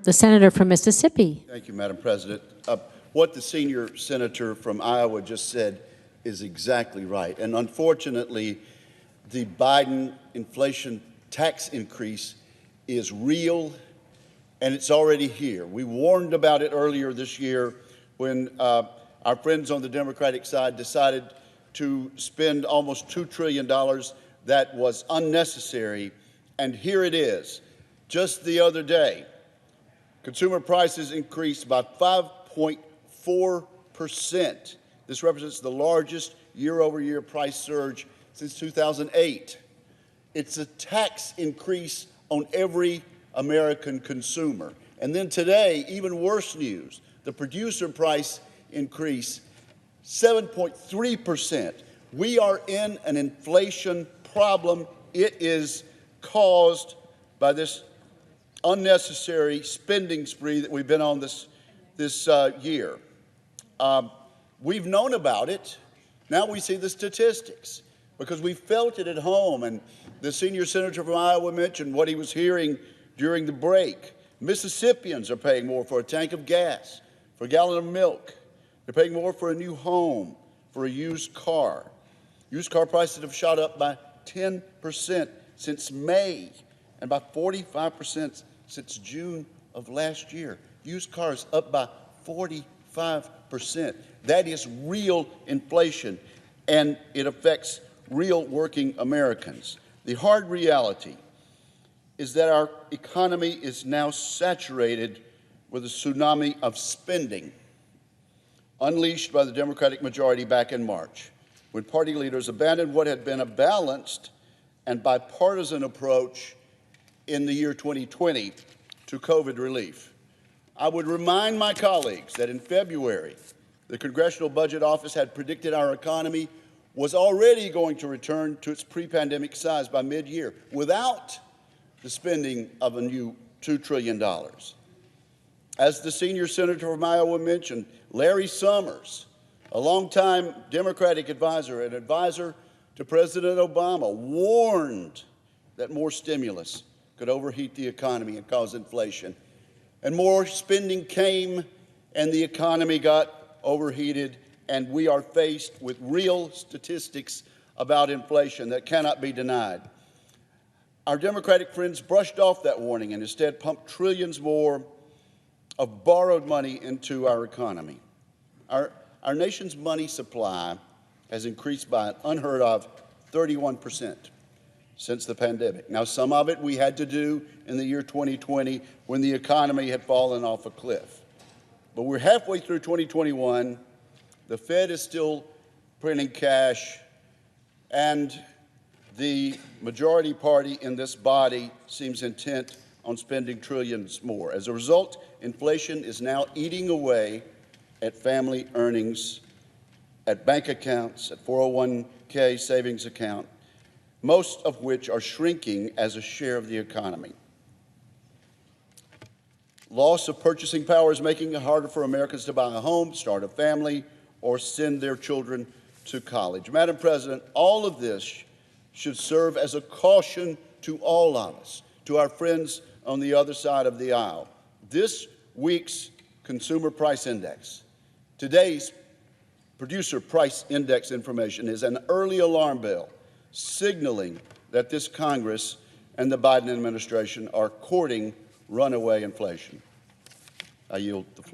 the senator from Mississippi. Thank you, Madam President. What the senior senator from Iowa just said is exactly right. And unfortunately, the Biden inflation tax increase is real, and it's already here. We warned about it earlier this year when our friends on the Democratic side decided to spend almost $2 trillion that was unnecessary. And here it is. Just the other day, consumer prices increased by 5.4%. This represents the largest year-over-year price surge since 2008. It's a tax increase on every American consumer. And then today, even worse news, the producer price increase, 7.3%. We are in an inflation problem. It is caused by this unnecessary spending spree that we've been on this year. We've known about it. Now we see the statistics because we felt it at home. And the senior senator from Iowa mentioned what he was hearing during the break. Mississippians are paying more for a tank of gas, for a gallon of milk. They're paying more for a new home, for a used car. Used car prices have shot up by 10% since May and by 45% since June of last year. Used cars up by 45%. That is real inflation, and it affects real working Americans. The hard reality is that our economy is now saturated with a tsunami of spending unleashed by the Democratic majority back in March, when party leaders abandoned what had been a balanced and bipartisan approach in the year 2020 to COVID relief. I would remind my colleagues that in February, the Congressional Budget Office had predicted our economy was already going to return to its pre-pandemic size by mid-year without the spending of a new $2 trillion. As the senior senator from Iowa mentioned, Larry Summers, a longtime Democratic advisor, an advisor to President Obama, warned that more stimulus could overheat the economy and cause inflation. And more spending came, and the economy got overheated, and we are faced with real statistics about inflation that cannot be denied. Our Democratic friends brushed off that warning and instead pumped trillions more of borrowed money into our economy. Our nation's money supply has increased by an unheard of 31% since the pandemic. Now, some of it we had to do in the year 2020 when the economy had fallen off a cliff. But we're halfway through 2021. The Fed is still printing cash, and the majority party in this body seems intent on spending trillions more. As a result, inflation is now eating away at family earnings, at bank accounts, at 401k savings account, most of which are shrinking as a share of the economy. Loss of purchasing power is making it harder for Americans to buy a home, start a family, or send their children to college. Madam President, all of this should serve as a caution to all of us, to our friends on the other side of the aisle. This week's Consumer Price Index, today's Producer Price Index information, is an early alarm bell signaling that this Congress and the Biden administration are courting runaway inflation. I yield the floor.